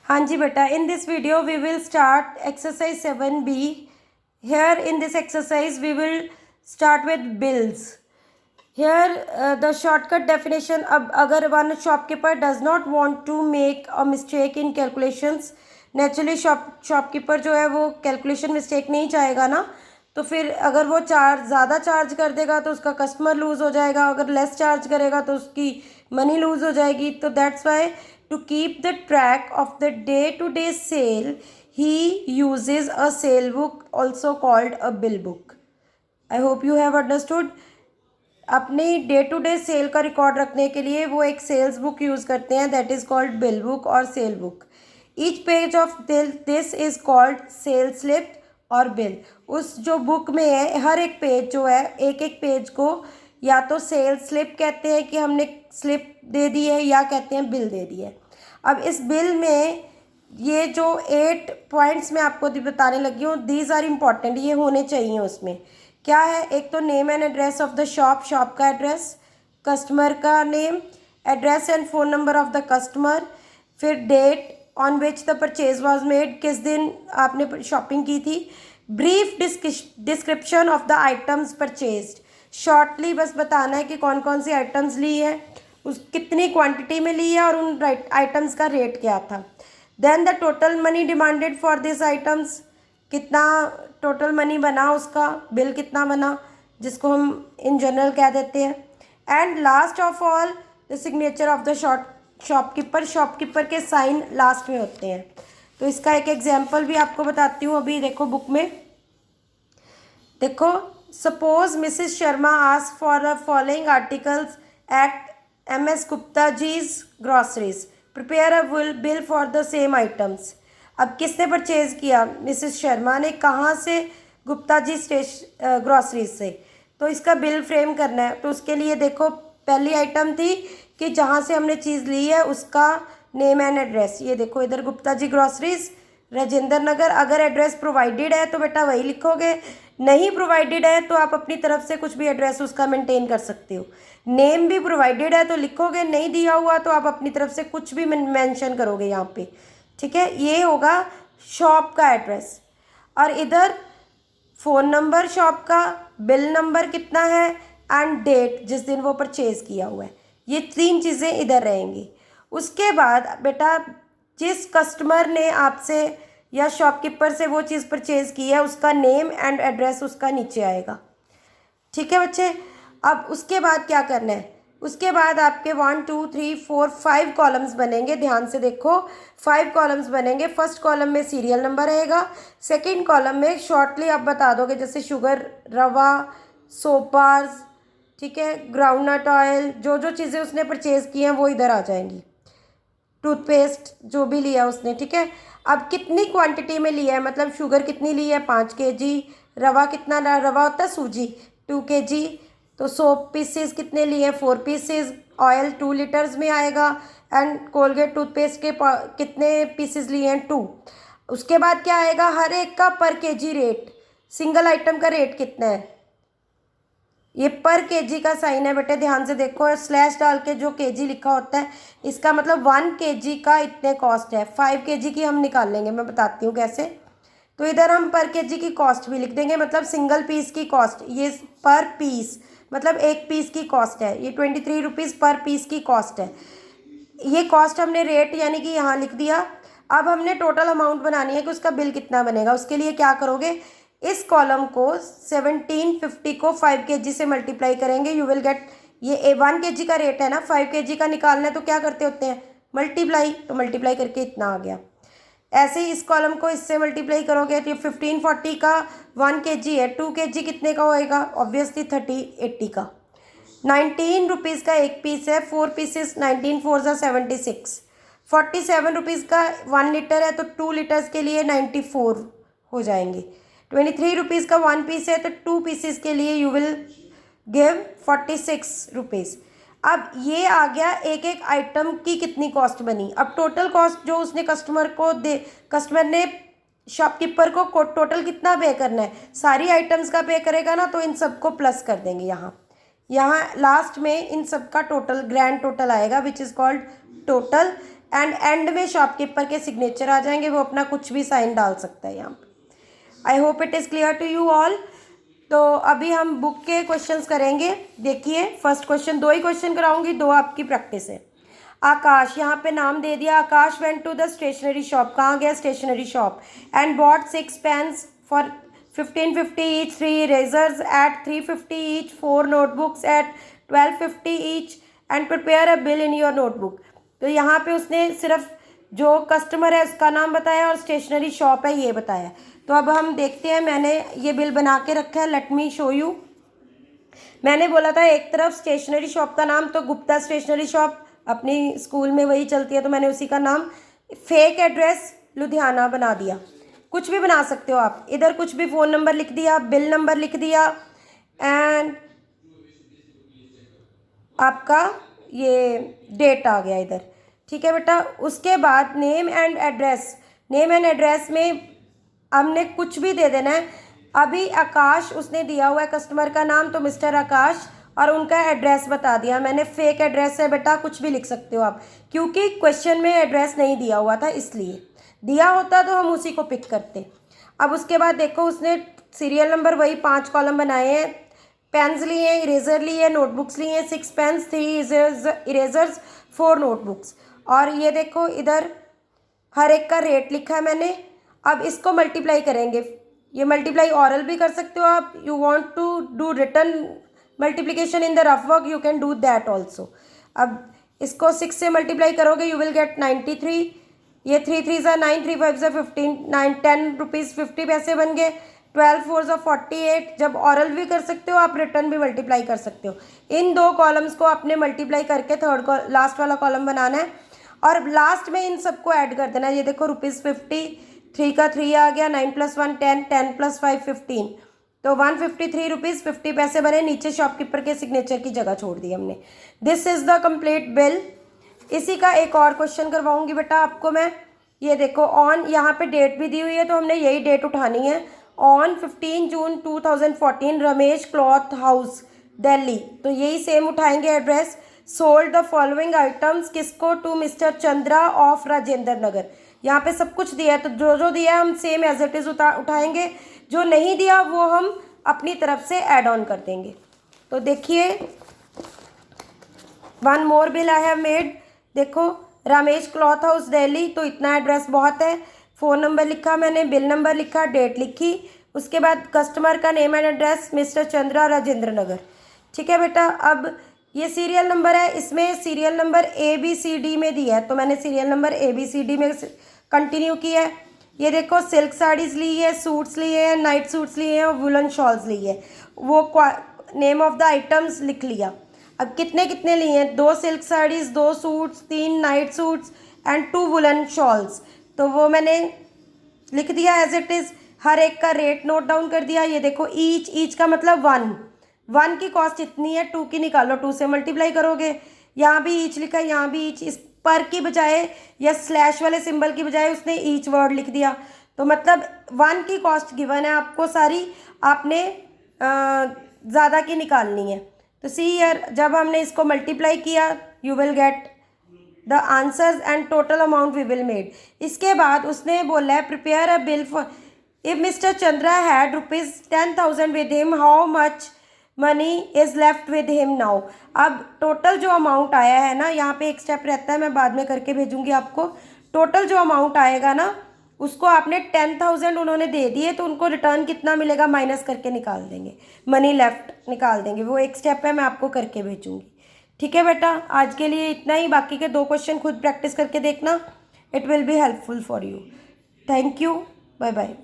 हाँ जी बेटा, in this video we will start exercise 7B. Here in this exercise we will start with bills. Here the shortcut definition. अब अगर one shopkeeper does not want to make a mistake in calculations, naturally shopkeeper जो है वो calculation mistake नहीं चाहेगा ना, तो फिर अगर वो ज़्यादा चार्ज कर देगा तो उसका कस्टमर लूज़ हो जाएगा, अगर लेस चार्ज करेगा तो उसकी मनी लूज़ हो जाएगी. तो that's why to keep the track of the day to day sale he uses a sale book, also called a bill book. I hope you have understood. अपनी day to day cell का record रखने के लिए वो एक sales book use करते हैं, that is called bill book और sale book. Each page of this is called sale slip और बिल. उस जो बुक में है हर एक पेज जो है, एक एक पेज को या तो सेल स्लिप कहते हैं कि हमने स्लिप दे दी है, या कहते हैं बिल दे दी है. अब इस बिल में ये जो 8 पॉइंट्स मैं आपको बताने लगी हूँ, दीज आर इम्पॉर्टेंट, ये होने चाहिए. उसमें क्या है, एक तो name and address of the shop, shop का एड्रेस, कस्टमर का name, address and phone number of the customer, फिर date on which the purchase was made, किस दिन आपने शॉपिंग की थी, brief description of the items purchased, shortly बस बताना है कि कौन कौन सी आइटम्स ली है, उस कितनी क्वांटिटी में ली है और उन आइटम्स का रेट क्या था. Then the total money demanded for this items, कितना टोटल मनी बना, उसका बिल कितना बना, जिसको हम इन जनरल कह देते हैं. And last of all the signature of the shopkeeper, shopkeeper के साइन लास्ट में होते हैं. तो इसका एक एग्जांपल भी आपको बताती हूँ. अभी देखो बुक में, देखो suppose Mrs Sharma ask for the following articles at MS Gupta G's groceries, prepare a bill for the same items. अब किसने परचेज़ किया, मिसेस शर्मा ने. कहाँ से, गुप्ता जी ग्रॉसरीज से. तो इसका बिल फ्रेम करना है. तो उसके लिए देखो पहली आइटम थी कि जहाँ से हमने चीज़ ली है उसका नेम एंड एड्रेस. ये देखो इधर गुप्ता जी ग्रॉसरीज राजेंद्र नगर. अगर एड्रेस प्रोवाइडेड है तो बेटा वही लिखोगे, नहीं प्रोवाइडेड है तो आप अपनी तरफ से कुछ भी एड्रेस उसका मेंटेन कर सकते हो. नेम भी प्रोवाइडेड है तो लिखोगे, नहीं दिया हुआ तो आप अपनी तरफ से कुछ भी मेंशन करोगे यहाँ पे. ठीक है, ये होगा शॉप का एड्रेस. और इधर फ़ोन नंबर शॉप का, बिल नंबर कितना है एंड डेट जिस दिन वो परचेज़ किया हुआ है. ये 3 चीज़ें इधर रहेंगी. उसके बाद बेटा जिस कस्टमर ने आपसे या शॉपकीपर से वो चीज़ परचेज़ की है उसका नेम एंड एड्रेस उसका नीचे आएगा. ठीक है बच्चे. अब उसके बाद क्या करना है, उसके बाद आपके 1 2 3 4 5 कॉलम्स बनेंगे. ध्यान से देखो 5 कॉलम्स बनेंगे. फर्स्ट कॉलम में सीरियल नंबर रहेगा, सेकंड कॉलम में शॉर्टली आप बता दोगे, जैसे शुगर, रवा, सोपास, ठीक है, ग्राउंडनट ऑयल, जो जो चीज़ें उसने परचेज़ की हैं वो इधर आ जाएंगी. टूथपेस्ट जो भी लिया उसने. ठीक है, अब कितनी क्वांटिटी में लिया है, मतलब शुगर कितनी ली है 5 kg, रवा कितना, रवा होता है सूजी 2 kg, तो सोप पीसेस कितने लिए 4 पीसेस, ऑयल 2 लीटर्स में आएगा, एंड कोलगेट टूथपेस्ट के कितने पीसेस लिए हैं 2. उसके बाद क्या आएगा, हर एक का पर केजी रेट, सिंगल आइटम का रेट कितना है. ये पर केजी का साइन है बेटे, ध्यान से देखो, स्लैश डाल के जो केजी लिखा होता है इसका मतलब 1 kg का इतने कॉस्ट है. 5 kg की हम निकाल लेंगे, मैं बताती हूँ कैसे. तो इधर हम पर केजी की कॉस्ट भी लिख देंगे, मतलब सिंगल पीस की कॉस्ट, ये पर पीस मतलब एक पीस की कॉस्ट है, ये 23 रुपीज़ पर पीस की कॉस्ट है. ये कॉस्ट हमने रेट यानी कि यहाँ लिख दिया. अब हमने टोटल अमाउंट बनानी है कि उसका बिल कितना बनेगा. उसके लिए क्या करोगे, इस कॉलम को 1750 को 5 kg से मल्टीप्लाई करेंगे, यू विल गेट, ये 1 kg का रेट है ना, 5 kg का निकालना है तो क्या करते होते हैं, मल्टीप्लाई. तो मल्टीप्लाई करके इतना आ गया. ऐसे ही इस कॉलम को इससे मल्टीप्लाई करोगे तो ये 1540 का 1 kg है, 2 kg कितने का होएगा, ऑब्वियसली 3080 का. 19 रुपीज़ का एक पीस है, 4 पीसेस, 19 4 76. 47 रुपीज़ का 1 लीटर है तो 2 लीटर्स के लिए 94 हो जाएंगे. 23 रुपीज़ का 1 पीस है तो 2 पीसेस के लिए यू विल गिव 46 रुपीज़. अब ये आ गया एक एक आइटम की कितनी कॉस्ट बनी. अब टोटल कॉस्ट जो उसने कस्टमर ने शॉपकीपर को टोटल कितना पे करना है, सारी आइटम्स का पे करेगा ना, तो इन सबको प्लस कर देंगे. यहाँ लास्ट में इन सब का टोटल ग्रैंड टोटल आएगा which is called total. And and में शॉपकीपर के सिग्नेचर आ जाएंगे, वो अपना कुछ भी साइन डाल सकता है यहाँ पे। I hope it is clear to you all. तो अभी हम बुक के क्वेश्चंस करेंगे। देखिए फर्स्ट क्वेश्चन, 2 ही क्वेश्चन कराऊंगी, 2 आपकी प्रैक्टिस है। आकाश, यहाँ पे नाम दे दिया, Akash went to the stationery shop, कहाँ गया stationery shop, and bought 6 pens for 1550 each, 3 erasers at 350 each, 4 notebooks at 1250 each, and prepare a bill in your notebook. तो यहाँ पे उसने सिर्फ जो कस्टमर है उसका नाम बताया और स्टेशनरी शॉप है ये बताया। तो अब हम देखते हैं, मैंने ये बिल बना के रखा है, लेट मी शो यू। मैंने बोला था एक तरफ स्टेशनरी शॉप का नाम, तो गुप्ता स्टेशनरी शॉप अपनी स्कूल में वही चलती है, तो मैंने उसी का नाम, फेक एड्रेस लुधियाना बना दिया। कुछ भी बना सकते हो आप, इधर कुछ भी फ़ोन नंबर लिख दिया, बिल नंबर लिख दिया, एंड आपका ये डेट आ गया इधर। ठीक है बेटा। उसके बाद name and address, name and address में हमने कुछ भी दे देना है। अभी आकाश उसने दिया हुआ है कस्टमर का नाम, तो मिस्टर आकाश, और उनका एड्रेस बता दिया मैंने, फेक एड्रेस है बेटा, कुछ भी लिख सकते हो आप, क्योंकि क्वेश्चन में एड्रेस नहीं दिया हुआ था, इसलिए दिया होता तो हम उसी को पिक करते। अब उसके बाद देखो उसने सीरियल नंबर वही 5 कॉलम बनाए हैं, पेन्स लिए हैं, इरेजर लिए हैं, नोटबुक्स लिए हैं, 6 पेन्स, 3 इरेजर्स, 4 नोटबुक्स, और ये देखो इधर हर एक का रेट लिखा है मैंने। अब इसको मल्टीप्लाई करेंगे, ये मल्टीप्लाई ऑरल भी कर सकते हो आप, you want to do written multiplication in the rough work, you can do that also. अब इसको 6 से मल्टीप्लाई करोगे यू विल गेट 93, ये 3 3 ज़ा 9, 3 5 ज़ा 15, 9 10 रुपीज़ 50 पैसे बन गए, 12 4 ज़ा 48। जब ऑरल भी कर सकते हो आप, रिटर्न भी मल्टीप्लाई कर सकते हो। इन 2 कॉलम्स को आपने मल्टीप्लाई करके थर्ड लास्ट वाला कॉलम बनाना है, और लास्ट में इन सबको ऐड कर देना है। ये देखो ₹50, 3 का 3 आ गया, 9 + 1 10, 10 + 5 15, तो 153 रुपीज़ 50 पैसे बने। नीचे शॉपकीपर के सिग्नेचर की जगह छोड़ दी हमने। This is the complete bill. इसी का एक और क्वेश्चन करवाऊंगी बेटा आपको मैं। ये देखो ऑन, यहाँ पे डेट भी दी हुई है, तो हमने यही डेट उठानी है। On 15 June 2014 Ramesh cloth house Delhi, तो यही सेम उठाएंगे address. Sold the following items, किसको, to Mr Chandra of Rajendra Nagar. यहाँ पे सब कुछ दिया है, तो जो जो दिया है हम सेम एज इट इज़ उठाएंगे, जो नहीं दिया वो हम अपनी तरफ से ऐड ऑन कर देंगे। तो देखिए one more bill I have made. देखो रमेश क्लॉथ हाउस दिल्ली, तो इतना एड्रेस बहुत है। फ़ोन नंबर लिखा मैंने, बिल नंबर लिखा, डेट लिखी, उसके बाद कस्टमर का name and address Mr Chandra Rajendra Nagar. ठीक है बेटा। अब ये सीरियल नंबर है, इसमें सीरियल नंबर ABCD में दिया है, तो मैंने सीरियल नंबर ABCD में कंटिन्यू किया है। ये देखो सिल्क साड़ीज़ ली है, सूट्स लिए हैं, नाइट सूट्स लिए हैं और वुलन शॉल्स लिए हैं। वो नेम ऑफ द आइटम्स लिख लिया। अब कितने कितने लिए हैं, 2 silk saris, 2 suits, 3 night suits and 2 woollen shawls, तो वो मैंने लिख दिया एज इट इज़। हर एक का रेट नोट डाउन कर दिया। ये देखो ईच का मतलब 1 की कॉस्ट इतनी है, 2 की निकालो, 2 से मल्टीप्लाई करोगे। यहाँ भी ईच लिखा है, यहाँ भी ईच, इस पर की बजाय या स्लैश वाले सिंबल की बजाय उसने ईच वर्ड लिख दिया, तो मतलब 1 की कॉस्ट गिवन है आपको सारी, आपने ज़्यादा की निकालनी है। तो सी हियर, जब हमने इसको मल्टीप्लाई किया you will get the answers and total amount we will made. इसके बाद उसने बोला है prepare a bill for, if Mister Chandra had ₹10,000 with him, how much money is left with him now. अब टोटल जो अमाउंट आया है ना, यहाँ पे एक स्टेप रहता है, मैं बाद में करके भेजूंगी आपको। टोटल जो अमाउंट आएगा ना, उसको आपने 10,000 उन्होंने दे दिए, तो उनको रिटर्न कितना मिलेगा माइनस करके निकाल देंगे, मनी लेफ्ट निकाल देंगे। वो एक स्टेप है, मैं आपको करके भेजूंगी। ठीक है बेटा, आज के लिए इतना ही। बाकी के 2 क्वेश्चन खुद प्रैक्टिस करके देखना, it will be helpful for you. Thank you, bye bye.